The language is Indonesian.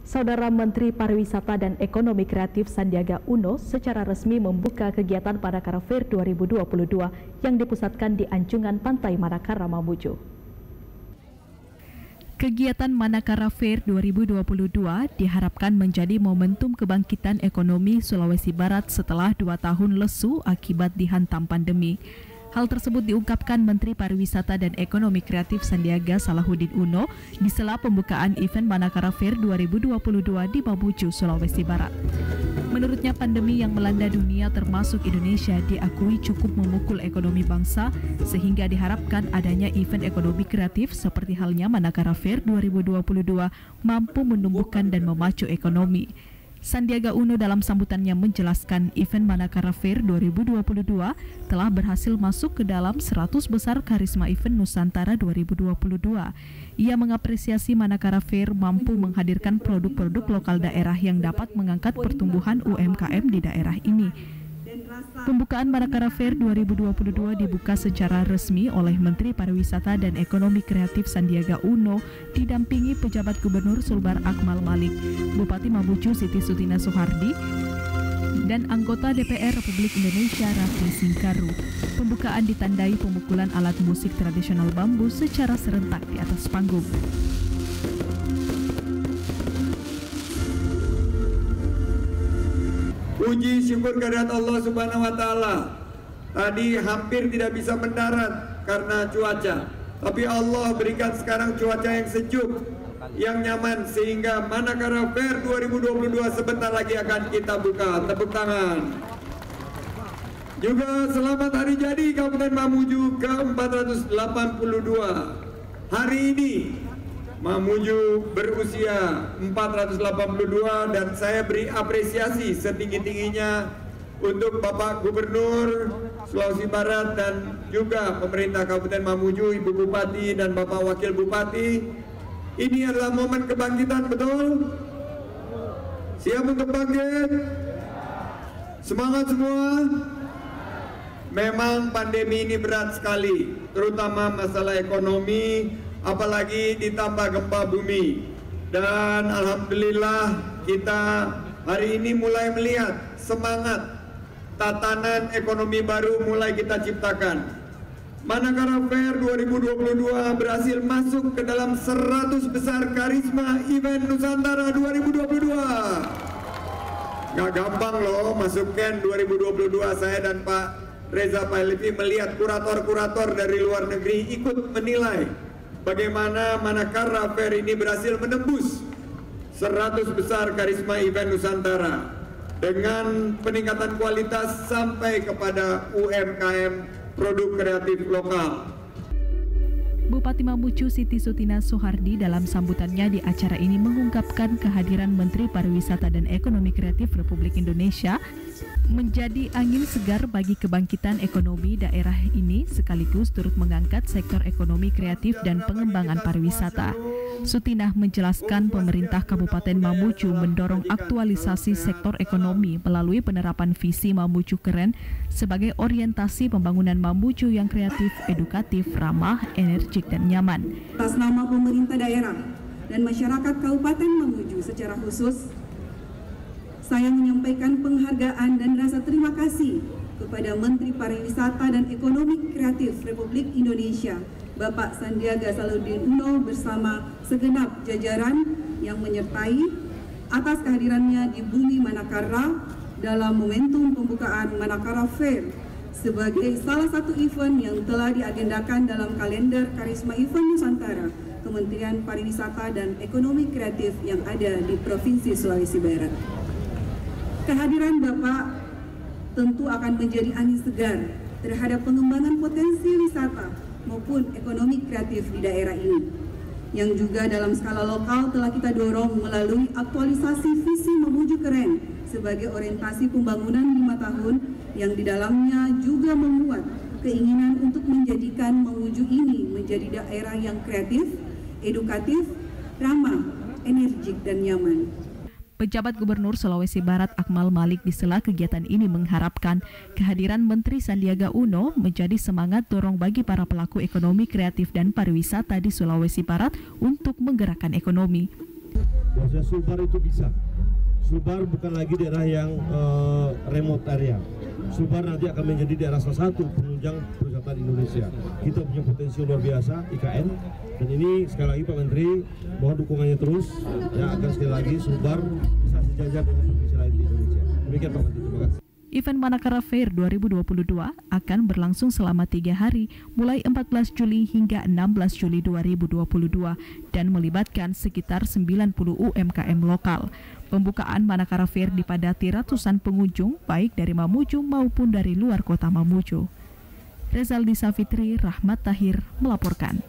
Saudara Menteri Pariwisata dan Ekonomi Kreatif Sandiaga Uno secara resmi membuka kegiatan Manakara Fair 2022 yang dipusatkan di Anjungan Pantai Manakara, Mamuju. Kegiatan Manakara Fair 2022 diharapkan menjadi momentum kebangkitan ekonomi Sulawesi Barat setelah 2 tahun lesu akibat dihantam pandemi. Hal tersebut diungkapkan Menteri Pariwisata dan Ekonomi Kreatif Sandiaga Salahuddin Uno di sela pembukaan event Manakara Fair 2022 di Mamuju, Sulawesi Barat. Menurutnya, pandemi yang melanda dunia termasuk Indonesia diakui cukup memukul ekonomi bangsa, sehingga diharapkan adanya event ekonomi kreatif seperti halnya Manakara Fair 2022 mampu menumbuhkan dan memacu ekonomi. Sandiaga Uno dalam sambutannya menjelaskan event Manakara Fair 2022 telah berhasil masuk ke dalam 100 besar karisma event Nusantara 2022. Ia mengapresiasi Manakara Fair mampu menghadirkan produk-produk lokal daerah yang dapat mengangkat pertumbuhan UMKM di daerah ini. Pembukaan Manakara Fair 2022 dibuka secara resmi oleh Menteri Pariwisata dan Ekonomi Kreatif Sandiaga Uno didampingi pejabat Gubernur Sulbar Akmal Malik, Bupati Mamuju Siti Sutina Soehardi, dan anggota DPR Republik Indonesia Raffi Singkaru. Pembukaan ditandai pemukulan alat musik tradisional bambu secara serentak di atas panggung. Puji syukur kehadirat Allah Subhanahu wa Ta'ala. Tadi hampir tidak bisa mendarat karena cuaca, tapi Allah berikan sekarang cuaca yang sejuk, yang nyaman, sehingga Manakara Fair 2022 sebentar lagi akan kita buka. Tepuk tangan. Juga selamat hari jadi Kabupaten Mamuju ke-482. Hari ini Mamuju berusia 482 dan saya beri apresiasi setinggi-tingginya untuk Bapak Gubernur Sulawesi Barat dan juga pemerintah Kabupaten Mamuju, Ibu Bupati dan Bapak Wakil Bupati. Ini adalah momen kebangkitan, betul? Siap untuk bangkit? Semangat semua. Memang pandemi ini berat sekali, terutama masalah ekonomi, apalagi ditambah gempa bumi. Dan alhamdulillah kita hari ini mulai melihat semangat tatanan ekonomi baru mulai kita ciptakan. Manakara Fair 2022 berhasil masuk ke dalam 100 besar karisma event Nusantara 2022. Gak gampang loh masuk Ken 2022. Saya dan Pak Reza Pailivi melihat kurator-kurator dari luar negeri ikut menilai bagaimana Manakara Fair ini berhasil menembus 100 besar karisma event Nusantara dengan peningkatan kualitas sampai kepada UMKM produk kreatif lokal. Bupati Mamuju Siti Sutina Soehardi dalam sambutannya di acara ini mengungkapkan kehadiran Menteri Pariwisata dan Ekonomi Kreatif Republik Indonesia menjadi angin segar bagi kebangkitan ekonomi daerah ini, sekaligus turut mengangkat sektor ekonomi kreatif dan pengembangan pariwisata. Sutinah menjelaskan pemerintah Kabupaten Mamuju mendorong aktualisasi sektor ekonomi melalui penerapan visi Mamuju Keren sebagai orientasi pembangunan Mamuju yang kreatif, edukatif, ramah, energik, dan nyaman. Atas nama pemerintah daerah dan masyarakat Kabupaten Mamuju secara khusus, saya menyampaikan penghargaan dan rasa terima kasih kepada Menteri Pariwisata dan Ekonomi Kreatif Republik Indonesia, Bapak Sandiaga Salahuddin Uno bersama segenap jajaran yang menyertai atas kehadirannya di bumi Manakara dalam momentum pembukaan Manakara Fair sebagai salah satu event yang telah diagendakan dalam kalender Karisma Event Nusantara Kementerian Pariwisata dan Ekonomi Kreatif yang ada di Provinsi Sulawesi Barat. Kehadiran Bapak tentu akan menjadi angin segar terhadap pengembangan potensi wisata maupun ekonomi kreatif di daerah ini, yang juga dalam skala lokal telah kita dorong melalui aktualisasi visi Mamuju Keren sebagai orientasi pembangunan 5 tahun yang di dalamnya juga memuat keinginan untuk menjadikan Mamuju ini menjadi daerah yang kreatif, edukatif, ramah, energik, dan nyaman. Pejabat Gubernur Sulawesi Barat Akmal Malik di sela kegiatan ini mengharapkan kehadiran Menteri Sandiaga Uno menjadi semangat dorong bagi para pelaku ekonomi kreatif dan pariwisata di Sulawesi Barat untuk menggerakkan ekonomi. bahwa Sulbar itu bisa. Sulbar bukan lagi daerah yang remote area. Sulbar nanti akan menjadi daerah salah satu penunjang pariwisata di Indonesia. Kita punya potensi luar biasa IKN, dan ini sekali lagi Pak Menteri mohon dukungannya terus ya, agar sekali lagi Sulbar bisa sejajar dengan provinsi lain di Indonesia. Demikian Pak Menteri, terima kasih. Event Manakara Fair 2022 akan berlangsung selama 3 hari, mulai 14 Juli hingga 16 Juli 2022 dan melibatkan sekitar 90 UMKM lokal. Pembukaan Manakara Fair dipadati ratusan pengunjung baik dari Mamuju maupun dari luar kota Mamuju. Rezaldi Safitri, Rahmat Tahir melaporkan.